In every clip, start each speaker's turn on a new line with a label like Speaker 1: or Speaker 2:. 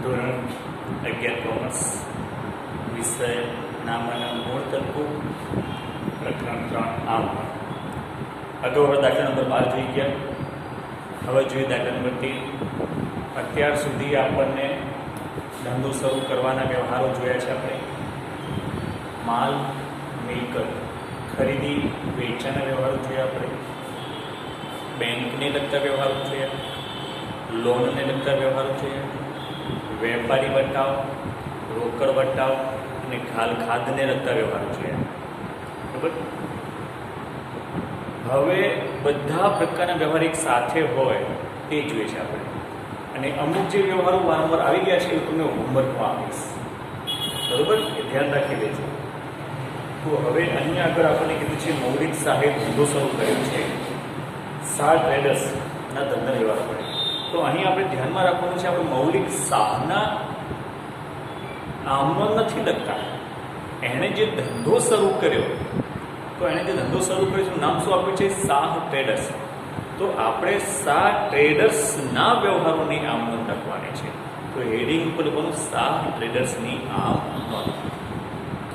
Speaker 1: ધોરણ 11 કોમર્સ વિષય નામના મૂળ તત્વો પ્રકરણ 3 આમ અગાઉ દાખલા નંબર 12 જોઈ ગયા. હવે જોઈએ દાખલા નંબર 13. અત્યાર સુધી આપણને ધંધો શરૂ કરવાના વ્યવહારો જોયા છે. આપણે માલ મિલકત ખરીદી વેચાણના વ્યવહારો જોયા, આપણે બેંકને લગતા વ્યવહારો જોયા, લોનને લગતા વ્યવહારો જોયા, વેપારી વટાવ, રોકડ વટાવ અને ખાધને લગતા વ્યવહારો જોયા. બરાબર. હવે બધા પ્રકારના વ્યવહાર એક સાથે હોય તે જોઈએ છે આપણે. અને અમુક જે વ્યવહારો વારંવાર આવી ગયા છે એ તમને હોમવર્કમાં આપીશ. બરાબર, એ ધ્યાન રાખી દેજો. તો હવે અહીંયા આગળ આપણને કીધું છે મૌલિક સાહેબ ધંધો શરૂ કર્યો છે. 7 ટ્રેડર્સના ધંધા વ્યવહાર પડે. તો અહીં આપણે ધ્યાનમાં રાખવાનું છે, આપણે મૌલિક શાહના નામનો નથી લખતા. એણે જે ધંધો શરૂ કર્યો, તો એણે જે ધંધો શરૂ કર્યો છે નામ શું આપ્યું છે? શાહ ટ્રેડર્સ. તો આપણે શાહ ટ્રેડર્સના વ્યવહારોની આમ નોંધ લખવાની છે. તો હેડિંગ ઉપર લખવાનું શાહ ટ્રેડર્સની આમ નોંધ.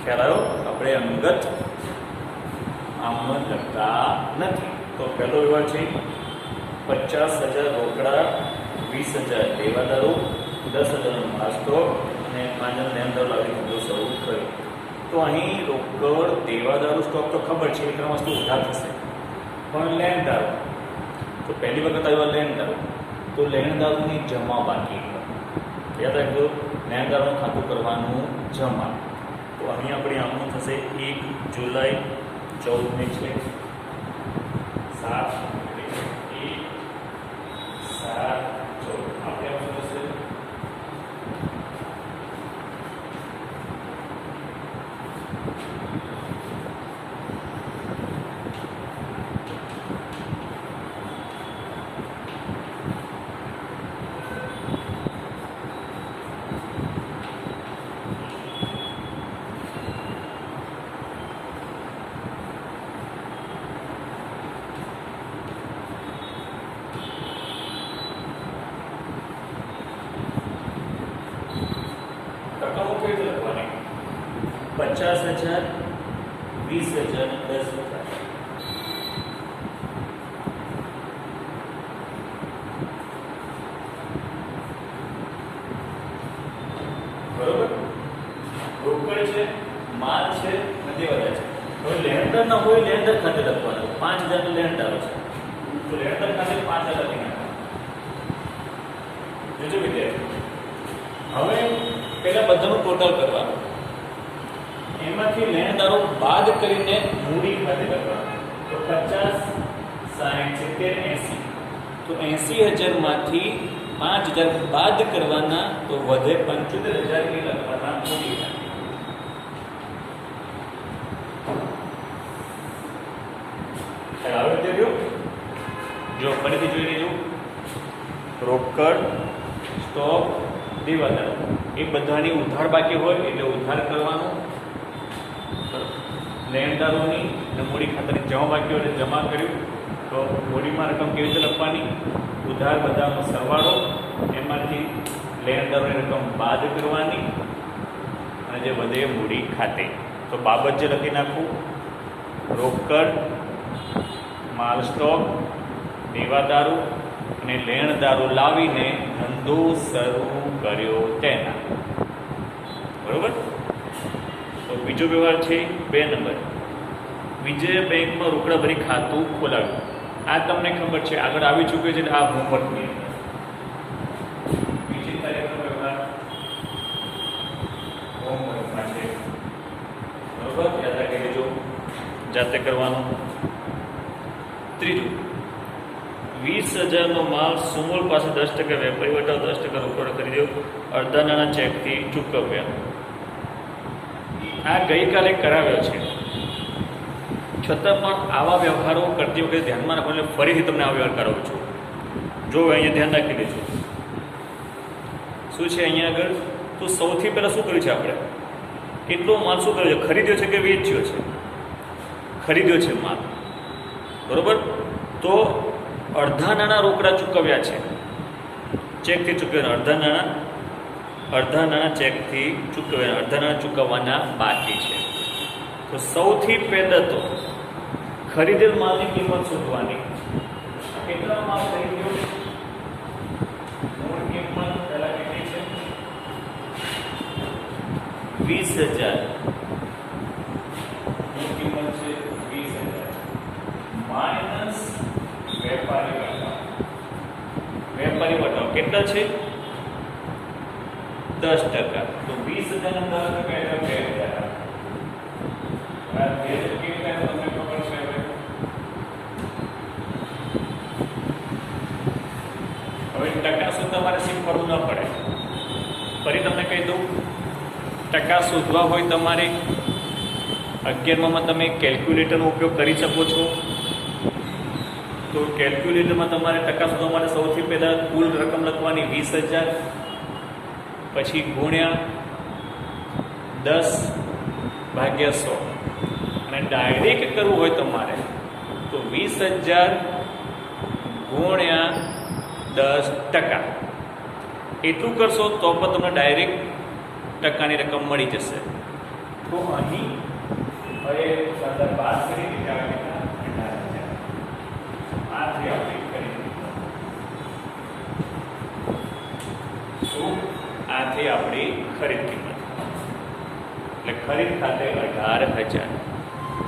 Speaker 1: ખ્યાલ આવ્યો? આપણે અંગત આમ નોંધ લખતા નથી. તો પહેલો વ્યવહાર છે 50,000 રોકડા, 20,000 દેવાદારો, 10,000 માસ્તો અને 5,000 લેણદારો લાવી ધંધો શરૂ કર્યો. તો અહીં રોકડ, દેવાદારો, સ્ટોક તો ખબર છે, એ 3 વસ્તુ ઉધાર થશે. પણ લેણદારો, તો પહેલી વખત આવ્યા લેણદારો, તો લેણદારોની જમા બાકી. યાદ રાખજો, લેણદારોનું ખાતું કરવાનું જમા. તો અહીં આપણી આમનું થશે 1 જુલાઈ 14 છે 7 આપણે શું થશે? રકમો કેવી રીતે લખવાની? 50,000, 20,000, 10,000. બરોબર. રોકડ છે, માલ છે, દેવાદાર છે. હવે લેણદાર ના હોય, લેણદાર ખાતે લખવાનું. 5,000 લેણદારો છે, તો લેણદાર ખાતે 5,000 લખી નાખવાનું. જોજો વિદ્યાર્થી, હવે પહેલા બધાનું ટોટલ કરવાનું. એમાંથી લેણદારો બાદ કરીને મૂડી ખાતે લખવાનું. તો 50, 60, 70, 80. તો 80,000 માંથી 5,000 બાદ કરવાના, તો વધે 75,000 એ લખવાના મૂડી ખાતે. ખ્યાલ આવે છે? જો ફરીથી જોઈ લેજો. રોકડ, સ્ટોક, દેવાદાર એ બધાની ઉધાર બાકી હોય એટલે ઉધાર કરવાનું. લેણદારોની અને મૂડી ખાતાની જમા બાકી હોય એટલે જમા કર્યું. તો મૂડીમાં રકમ કેવી રીતે લખવાની? ઉધાર બધાનો સરવાળો, એમાંથી લેણદારોની રકમ બાદ કરવાની અને જે વધે મૂડી ખાતે. તો બાબત જે લખી નાખવું, રોકડ, માલ સ્ટોક, દેવાદારો અને લેણદારો લાવીને ધંધો શરૂ કર્યો તેના. બરોબર. તો બીજો વ્યવહાર છે 2 નંબર. વિજય બેંકમાં રોકડા ભરી ખાતું ખોલાવ્યું. આ તમને ખબર છે, આગળ આવી ચૂક્યો છે. આ હોમવર્કની બીજી તારીખનો વ્યવહાર હોમવર્કમાં છે. બરોબર, યાદ રાખી લેજો, જાતે કરવાનું. ત્રીજું, 20,000નો માલ સુમોલ પાસે 10% વેપારી વટાવ, 10% રોકડ ખરીદ્યો, અડધા નાના ચેકથી ચૂકવ્યા. આ ગઈકાલે કરાવ્યો છે, છતાં પણ આવા વ્યવહારો કરતી વખતે ધ્યાનમાં રાખો. એટલે ફરીથી તમને આ વ્યવહાર કરાવું છું. જો અહીંયા ધ્યાન રાખી લેજો શું છે અહીંયા આગળ. તો સૌથી પહેલાં શું કર્યું છે આપણે? કેટલો માલ શું કર્યો છે? ખરીદ્યો છે કે વેચ્યો છે? ખરીદ્યો છે માલ. બરોબર. તો અડધા નાણાં રોકડા ચૂકવ્યા છે, ચેકથી ચૂકવ્યા. અડધા નાણાં અડધા નાણાં ચેકથી ચૂકવ્યા, અડધા નાણાં ચૂકવવાના બાકી છે. તો સૌથી પહેલાં તો ખરીદેલ માલની કિંમત શોધવાની. કેટલા માલ ખરીદ્યો? મૂળ કિંમત પહેલા કેટલી છે? 20,000. મૂળ કિંમત છે 20,000 માઇનસ વેપારી વટાવ. વેપારી વટાવ કેટલા છે? 10%. તો 20,000 ના 10% એટલે 2,000. હવે ટકા શું તમારે શીખવાનું ન પડે. ફરી તમને કહી દઉં, ટકા શોધવા હોય તમારે 11માં તમે કેલ્ક્યુલેટરનો ઉપયોગ કરી શકો છો. તો કેલ્ક્યુલેટરમાં તમારે ટકા શોધવા માટે સૌથી પહેલાં કુલ રકમ લખવાની 20,000, પછી ગુણ્યા 10/100. અને ડાયરેક્ટ કરવું હોય તમારે તો 20,000 ગુણ્યા 10%. એટલું કરશો તો પણ તમને ડાયરેક્ટ ટકાની રકમ મળી જશે. તો અહીં હવે વાત કરી કે આથી આપણી ખરીદ કિંમત, એટલે ખરીદ ખાતે 18,000.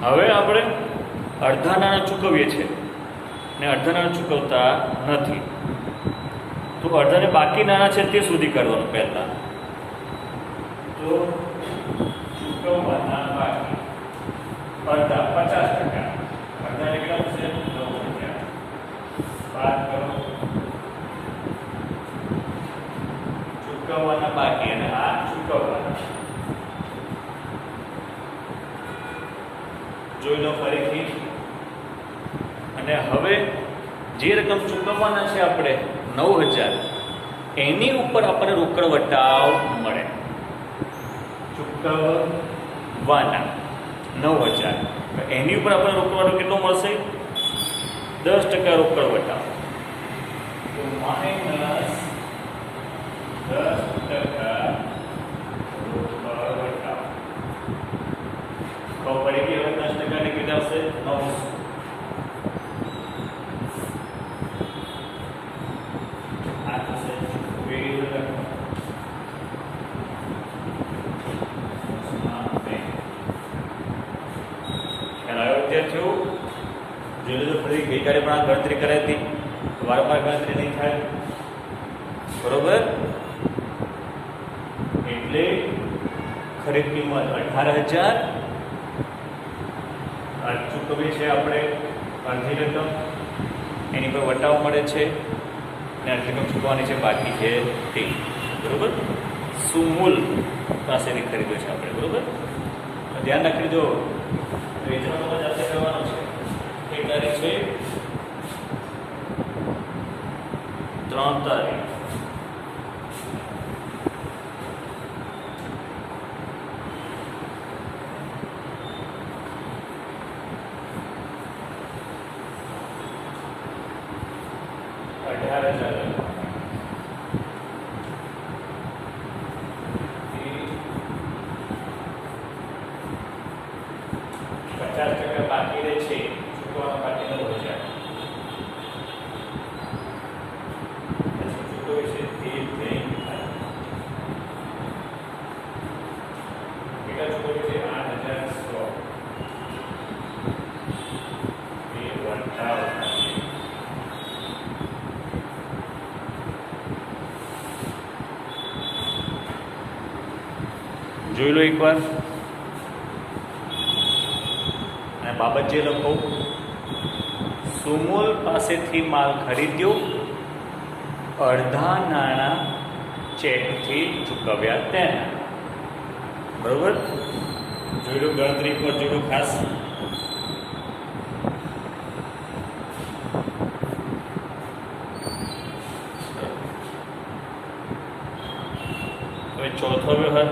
Speaker 1: હવે આપણે અડધા નાણાં ચૂકવીએ છીએ ને અડધા નાણાં ચૂકવતા નથી, તો અડધાને બાકી નાણાં છે તે સુધી કરવાનું. પહેલાં તો ચૂકવવાના બાકી અડધા 50%. અડધા કેટલા છે? 9,000. બાદ કરો ચૂકવવાના બાકી અને આ ચૂકવવાના. જોઈ લો ફરીથી. અને હવે જે રકમ ચૂકવવાના છે આપણે 9,000, એની ઉપર આપણને રોકડ વટાવ મળે. ચૂકવવાના 9,000, એની ઉપર આપણને રોકડ વટાવ કેટલો મળશે? 10% રોકડ વટાવ. તો માઇનસ 10% રોકડ વટાવ. તો ફરીથી હવે 10% ની કેટલા આવશે? 900. ફરી ગઈકાલે પણ આ ગણતરી કરાવી હતી, વારંવાર ગણતરી નહીં થાય, બરોબર? એટલે ખરીદ કિંમત 18,000. ચૂકવીએ છે આપણે અડધી રકમ, એની પર વટાવ મળે છે અને અડધી રકમ ચૂકવવાની છે બાકી છે તે, બરોબર? સુમૂલ પાસેથી ખરીદ્યો છે આપણે, બરોબર? ધ્યાન રાખી જો વેચવાનો જાતે કરવાનો છે. એ તારીખ છે 3 તારીખ. બાકી રહે છે, ચૂકવવાનો બાકી 9,000. ચૂકવે છે તે કેટલા ચૂકવે છે? 8,100. એ વટાવ. જોઈ લો એકવાર. બાબત જે લખો, સુમૂલ પાસેથી માલ ખરીદ્યો, અડધા નાણાં ચેકથી ચૂકવ્યા તેના. બરોબર? જોઈ લો ગણતરી પર, જોઈ લો ખાસ. હવે ચોથો વ્યવહાર,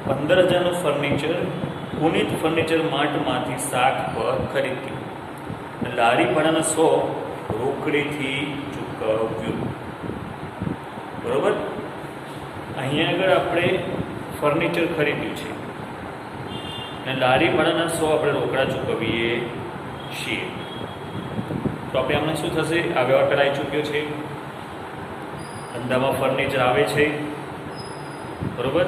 Speaker 1: 15,000નું ફર્નિચર પુનિત ફર્નિચર માર્ટમાંથી 60 પર ખરીદ્યું. લારી ભાડાના 100 રોકડીથી ચૂકવ્યું. બરોબર. અહીંયા આગળ આપણે ફર્નિચર ખરીદ્યું છે અને લારી ભાડાના 100 આપણે રોકડા ચૂકવીએ છીએ. તો આપણે આમને શું થશે? આ વ્યવહાર કરાવી ચૂક્યો છે, ધંધામાં ફર્નિચર આવે છે, બરોબર.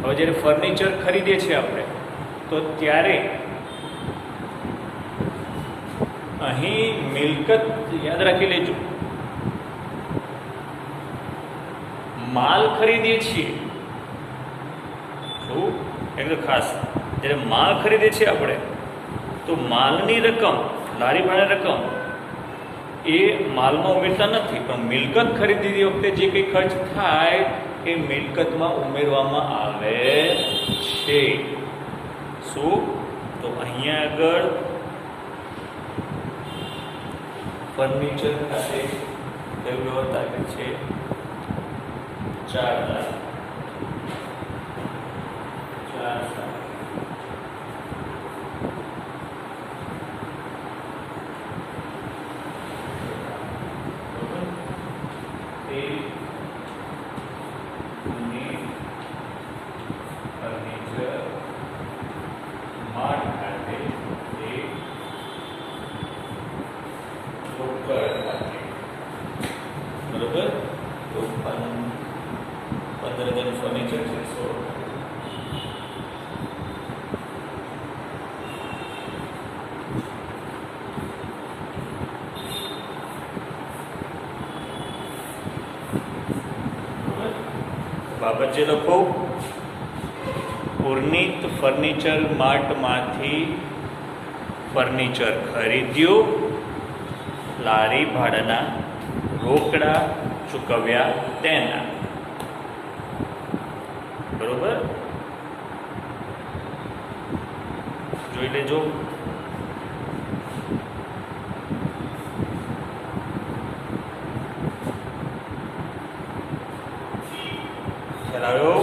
Speaker 1: હવે જ્યારે ફર્નિચર ખરીદીએ છીએ આપણે, તો ત્યારે અહીં મિલકત યાદ રાખી લેજો. માલ ખરીદીએ છીએ, શું એકદમ ખાસ, જ્યારે માલ ખરીદીએ છીએ આપણે, તો માલની રકમ, લારી ભાડાની રકમ એ માલમાં ઉમેરતા નથી, પણ મિલકત ખરીદી વખતે જે કંઈ ખર્ચ થાય એ મિલકતમાં ઉમેરવામાં આવે છે. શું? તો અહીંયા આગળ ફર્નિચર ખાતે વ્યવહાર તારીખ છે 4 લાખ. બરોબર. તો 15,000 ફર્નિચર છે 100. બાબત જે લખો, પૂર્ણિત ફર્નિચર માર્ટમાંથી ફર્નિચર ખરીદ્યું, લારી ભાડાના રોકડા ચૂકવ્યા તેના. બરોબર. જોઈ લેજો. ખ્યાલ આવ્યો?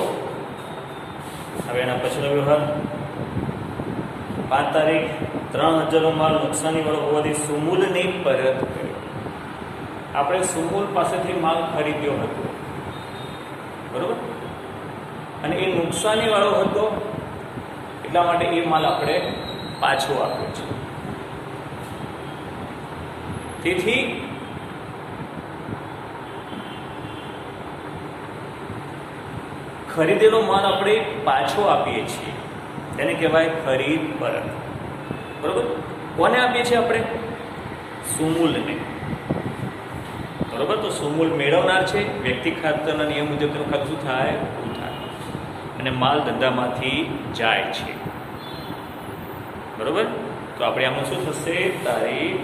Speaker 1: હવે એના પછીનો વ્યવહાર, 5 તારીખ 3,000 માલ નુકસાની વાળો હોવાથી સુમૂલને પરત કર્યો. આપણે સુમૂલ પાસેથી માલ ખરીદ્યો હતો, બરોબર, અને એ નુકસાની વાળો હતો, એટલા માટે એ માલ આપણે પાછો આપ્યો છે. તેથી ખરીદેલો માલ આપણે પાછો આપીએ છીએ, તેને કહેવાય ખરીદ પરત. બરોબર. કોને આપીએ છીએ આપણે? સુમૂલને. બરોબર. તો સુમૂલ મેળવનાર છે, વ્યક્તિ ખાતાના નિયમ મુજબ તેનું ખાતું શું થાય? પૂરું થાય, અને માલ ધંધામાંથી જાય છે. બરોબર. તો આપણે આમાં શું થશે? તારીખ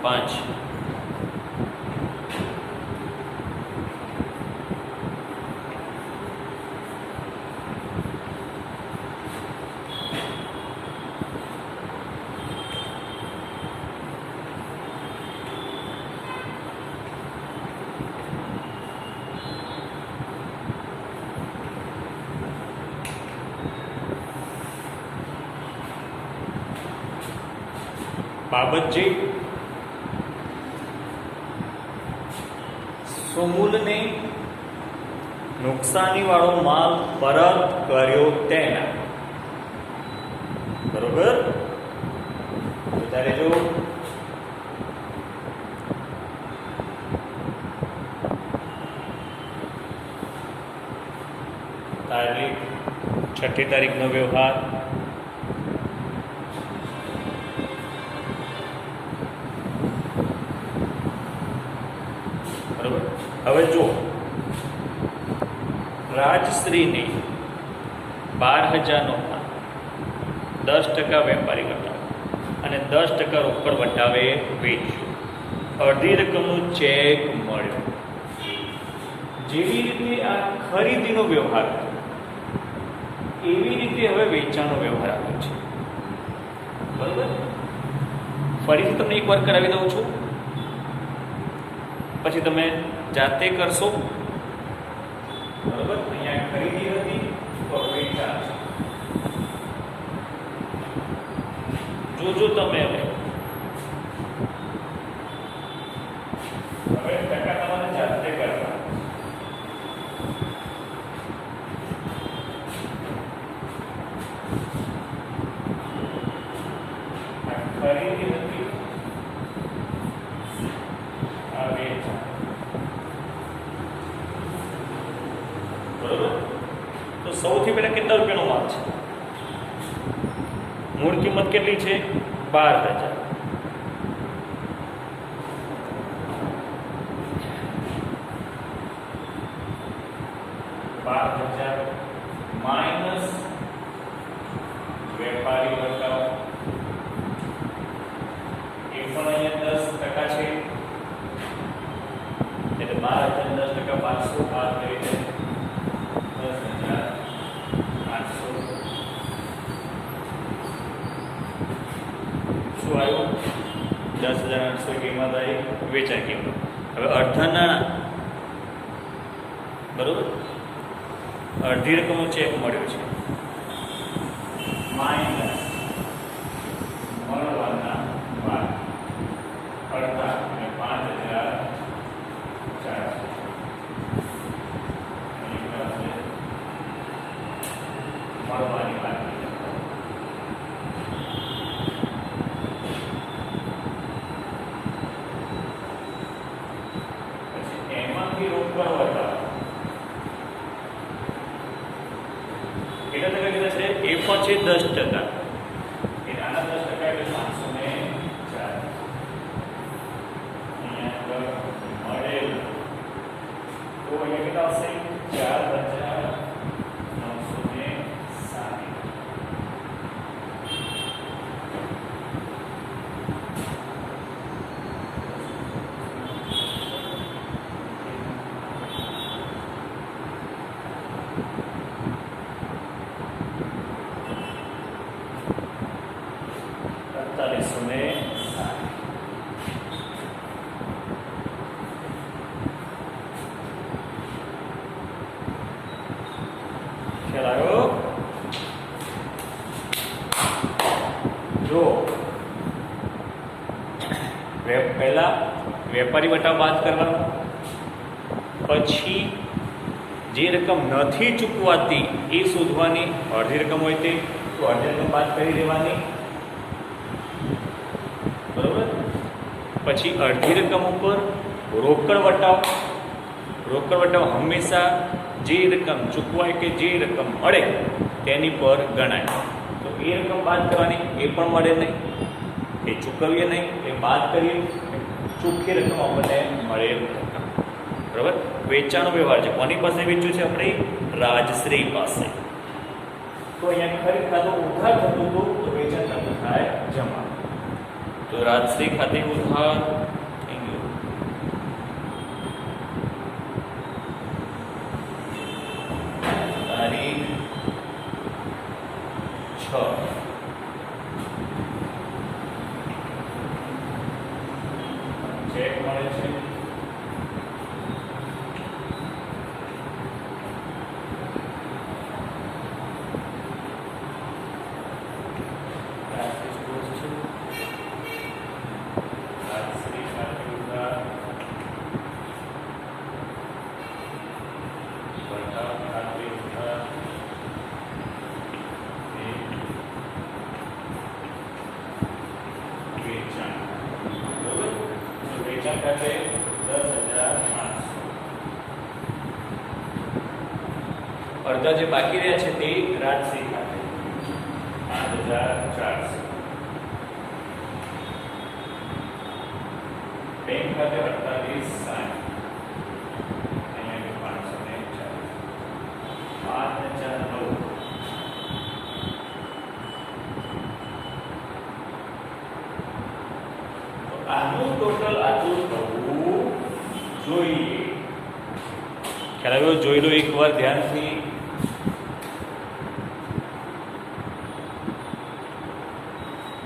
Speaker 1: 5. બાબત જે સુમૂલને નુકસાની વાળો માલ પરત કર્યો તેના. બરોબર. ત્યારે જો તારીખ 6મી તારીખનો વ્યવહાર, હવે જો રાજશ્રીને 12,000 માલ 10% વેપારી વટાવે અને 10% રોકડ વટાવે વેચ્યું, અડધી રકમનો ચેક મળ્યો. જેવી રીતે આ ખરીદીનો વ્યવહાર હતો, એવી રીતે હવે વેચાણનો વ્યવહાર આવ્યો છે. બરોબર. ફરીથી તમને એકવાર કરાવી દઉં છું, પછી તમે જાતે કરશો. બરોબર. અહીંયા ખરીદી હતી તો વેચાણ છે. જોજો તમે હવે ટકા તમારે કેટલી છે? 12,000. માઇનસ વેપારી બતાવો એ પણ અહીંયા 10% છે એટલે 12,000 10% 500 બાદ કરી દે 10,800 શું આવ્યું? 10,800 કિંમત આવી વેચાણ કિંમત. હવે અડધા નાણાં બરોબર અડધી રકમનો ચેક મળ્યો છે માઇનસ મળવાના બાદ અડધા અને 5,400 મળવાની વાત. પછી એમાંથી રોકડ વટાવો કેટલા ટકા કીધા છે? એ પણ છે 10%. એ નાના 10% એટલે 504. અહીંયા મળેલ તો અહીંયા કેટલા આવશે? 4,960. ખ્યાલ આવ્યો? જો પહેલા વેપારી વટાવ બાદ કરવાનો, પછી જે રકમ નથી ચૂકવાતી એ શોધવાની. અડધી રકમ હોય તે તો અડધી રકમ બાદ કરી દેવાની બરોબર. પછી અડધી રકમ ઉપર રોકડ વટાવ. રોકડ વટાવ હંમેશા જે રકમ ચૂકવાય કે જે રકમ મળે તેની પર ગણાય. તો એ રકમ બાદ કરવાની, એ પણ મળે નહીં, એ ચૂકવીએ નહીં, એ બાદ કરીએ, ચોખ્ખી રકમ આપણને મળે બરાબર. વેચાણનો વ્યવહાર છે. કોની પાસે વેચ્યું છે? આપણે રાજશ્રી પાસે. તો અહીંયા ખરીદ ખાતું ઉધાર થતું હતું તો વેચાણ ખાતું થાય જમા. તો રાજશ્રી ખાતે ઉધાર તારીખ 6 ચેક મળે છે. ખાતે 10,500. અડધા જે બાકી રહ્યા છે તે રાજશ્રી ખાતે 5,400. બેંક ખાતે 48,60. અહીંયા 540. 5,900. આનું ટોટલ આટલું થવું જોઈએ. ખ્યાલ આવ્યો? જોઈ લો એકવાર ધ્યાનથી.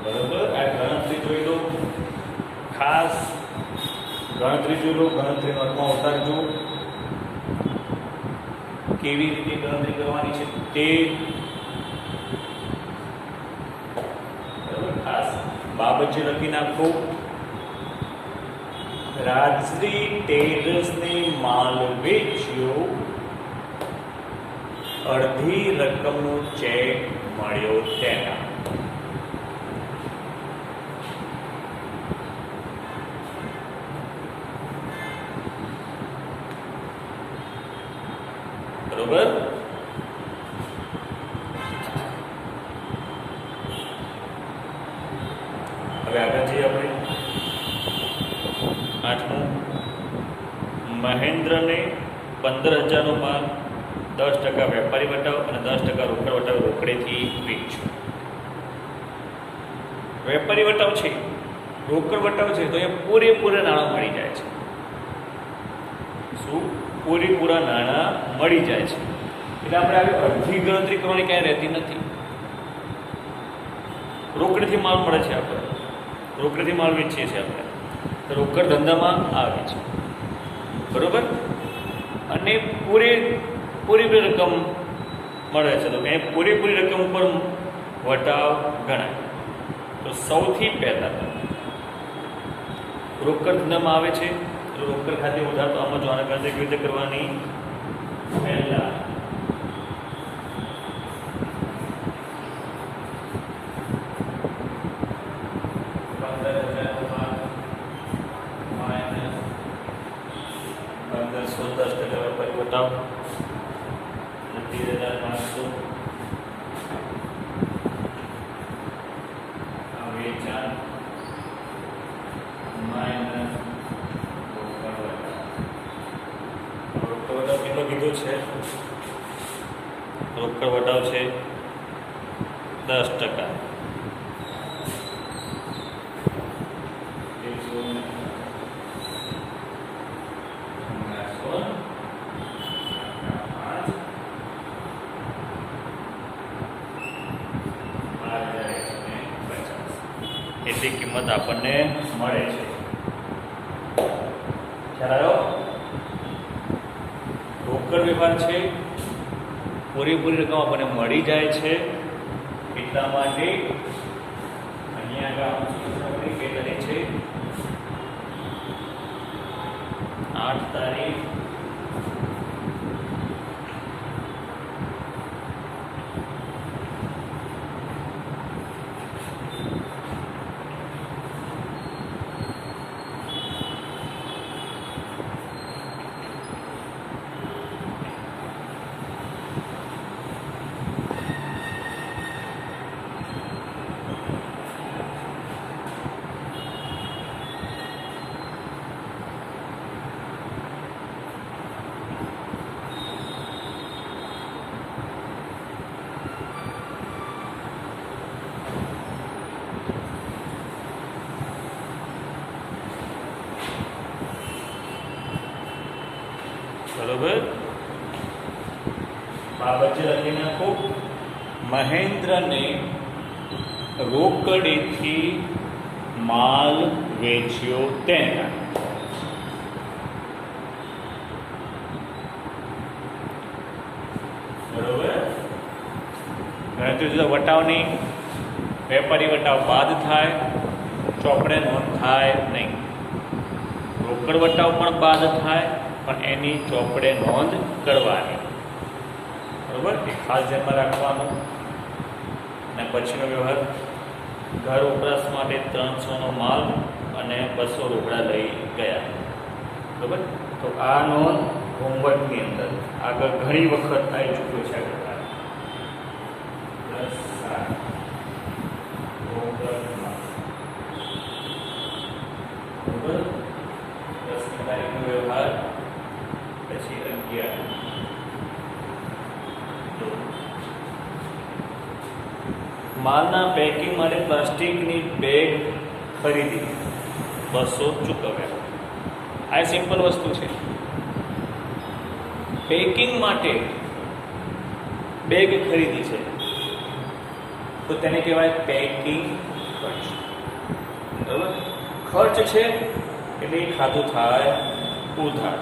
Speaker 1: બરોબર, આ ગણતરી જોઈ લો, ખાસ ગણતરી જોઈ લો. ગણતરી નોટમાં ઉતારજો કેવી રીતે ગણતરી કરવાની છે તે. બરોબર, ખાસ બાબત જે લખી નાખો. રાજશ્રી ટેરેસને માલ વેચ્યો, અડધી રકમનો ચેક મળ્યો તેના. બરોબર. હવે આગળ જઈએ આપણે. 8મું, મહેન્દ્રને 15,000નો માલ 10% વેપારી વટાવ અને 10% રોકડ વટાવ રોકડેથી વેચ્યો. વેપારી વટાવ છે, રોકડ વટાવ છે, તો એ પૂરેપૂરા નાણાં મળી જાય છે. શું? પૂરેપૂરા નાણાં મળી જાય છે. એટલે આપણે આવી અડધી ગણતરી કરવાની ક્યાંય રહેતી નથી. રોકડથી માલ મળે છે, આપણે રોકડથી માલ વેચીએ છીએ આપણે, તો રોકડ ધંધામાં આવે છે, બરોબર. અને પૂરેપૂરી રકમ મળે છે, તો એ પૂરેપૂરી રકમ ઉપર વટાવ ગણાય. તો સૌથી પહેલાં રોકડ ધંધામાં આવે છે, તો રોકડ ખાતે ઉધાર. તો આમાં જોવાના ગણતરી કેવી રીતે કરવાની? પહેલાં વટાવ 30,500 વેચાણ માઇનસ રોકડ વટાવ કેટલો કીધો છે? રોકડ વટાવ છે 10%. એટલી કિંમત આપણને મળે છે. ખ્યાલ આવ્યો? રોકડ વ્યવહાર છે, પૂરેપૂરી રકમ આપણને મળી જાય છે, એટલા માટે અહીંયા આગળ કેટલી છે? 8 તારીખ બરોબર. બાબત લખી નાખો. મહેન્દ્રને રોકડેથી માલ વેચ્યો તેના. બરોબર. ગણતરી વટાવની વેપારી વટાવ બાદ થાય, ચોપડે નોંધ થાય નહીં. રોકડ વટાવ પણ બાદ થાય, પણ એની ચોપડે નોંધ કરવાની. બરોબર. એ ખાસ ધ્યાનમાં રાખવાનું. અને પછીનો વ્યવહાર, ઘર વપરાશ માટે 300નો માલ અને 200 રોકડા લઈ ગયા. બરોબર. તો આ નોંધ હોમવર્કની અંદર આગળ ઘણી વખત આવી ચૂક્યો છે. આગળ 10 તારીખનો વ્યવહાર, પછી 11. માલના પેકિંગ માટે પ્લાસ્ટિકની બેગ ખરીદી 200 ચૂકવ્યા. આ સિમ્પલ વસ્તુ છે. પેકિંગ માટે બેગ ખરીદી છે, તો તેને કહેવાય પેકિંગ ખર્ચ. બરાબર. ખર્ચ છે એટલે એ ખાતું થાય ઉધાર.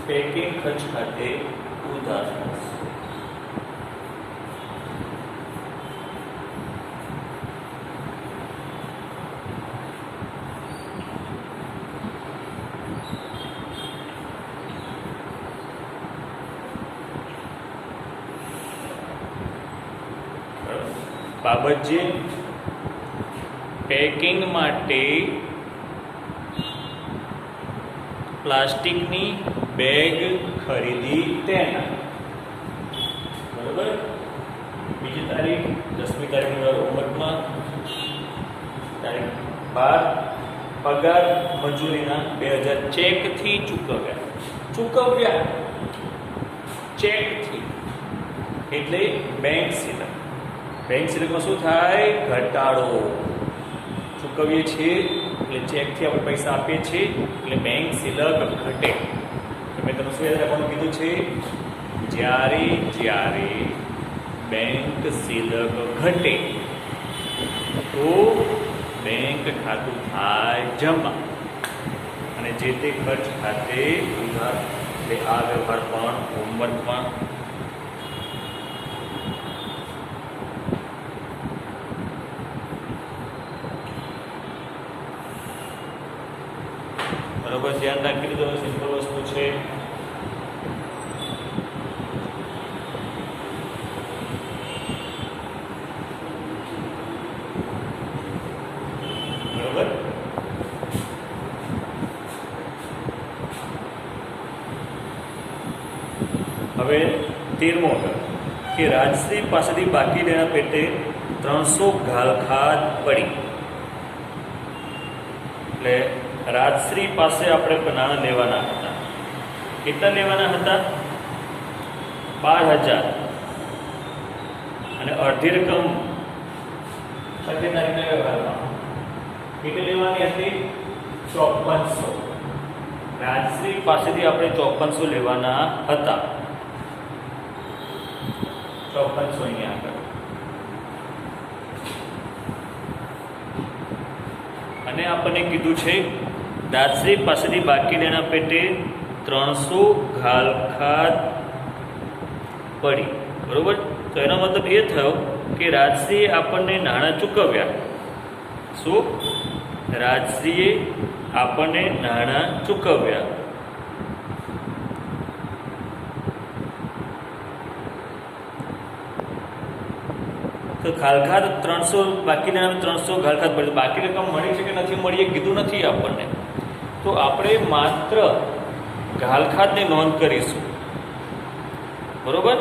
Speaker 1: પેકિંગ ખર્ચ ખાતે ઉધાર. બાબતજી પેકિંગ માટે પ્લાસ્ટિકની બેગ ખરીદી તેના. બરોબર. બીજી તારીખ 10મી તારીખની હોમવર્કમાં તારીખ 12 પગાર મજૂરીના 2000 ચેકથી ચૂકવ્યા ચેકથી એટલે બેંક સિલકમાં શું થાય? ઘટાડો. ચૂકવીએ છીએ એટલે ચેકથી આપણે પૈસા આપીએ છીએ એટલે બેંક સિલક ઘટે. મેં તમને શું યાદ રાખવાનું કીધું છે? જ્યારે બેંક સિલક ઘટે તો બેંક ખાતું થાય જમા અને જે તે ખર્ચ ખાતે ઉધાર. એટલે આ વ્યવહાર પણ હોમવર્કમાં બરોબર ધ્યાન રાખી લીધું. સિમ્પલ વસ્તુ છે. બરોબર. હવે 13મો કે રાજશ્રી પાસેથી બાકી લેના પેટે 300 ઘાલખાદ પડી. એટલે રાજશ્રી પાસે આપણે નાણાં લેવાના હતા. કેટલા લેવાના હતા? 12,000 અને અડધી રકમ ખરીદારીના વ્યવહારમાં કેટલી લેવાની હતી? 5400. રાજશ્રી પાસેથી આપણે 5400 લેવાના હતા. 5400 અહીંયા આગળ. અને આપણને કીધું છે રાજશ્રી પાસેથી બાકી લેના પેટે 300 ઘાલખાદ પડી. બરોબર. તો એનો મતલબ એ થયો કે રાજશ્રીએ આપણને નાણાં ચૂકવ્યા. શું? રાજશ્રીએ આપણને નાણાં ચૂકવ્યા. તો ઘાલખાદ 300 બાકી લેના 300 ઘાલખાદ પડી. બાકી રકમ મળી છે કે નથી મળી એ કીધું નથી આપણને. તો આપણે માત્ર ઘાલખાદની નોંધ કરીશું. બરોબર.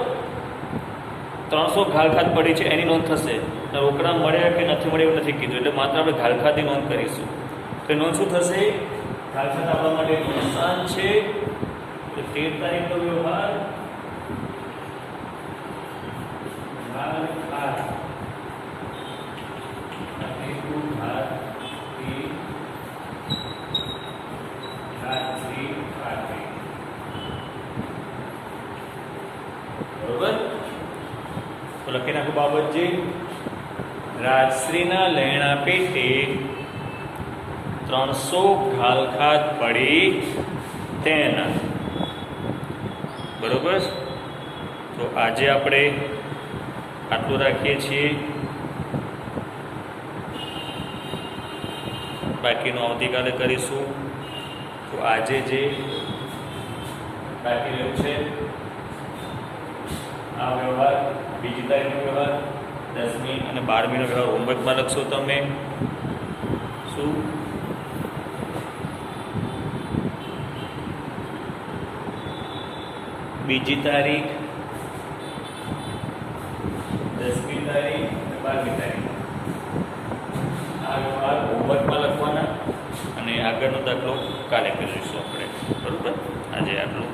Speaker 1: 300 ઘાલખાદ પડી છે એની નોંધ થશે. રોકડા મળ્યા કે નથી મળ્યા એવું નથી કીધું. એટલે માત્ર આપણે ઘાલખાદની નોંધ કરીશું. તો નોંધ શું થશે? ઘાલખાદ આપણા માટે નુકસાન છે. 13 તારીખનો વ્યવહાર ઘાલખાદ બરોબર. તો લખી નાખો બાબતજી. રાજશ્રીના લેણા પેટે 300 ઘાલખાદ પડી તેના. બરોબર. તો આજે આપણે આટલું રાખીએ છીએ. બાકીનું આવતીકાલે કરીશું. તો આજે જે બાકી રહ્યું છે આ વ્યવહાર, બીજી તારીખનો વ્યવહાર, 10મી અને 12મીનો વ્યવહાર હોમવર્કમાં લખશો તમે. શું? બીજી તારીખ, 10મી તારીખ અને 12મી તારીખ આ વ્યવહાર હોમવર્કમાં લખવાના અને આગળનો દાખલો કાલે કરીશું આપણે. બરોબર. આજે આટલું.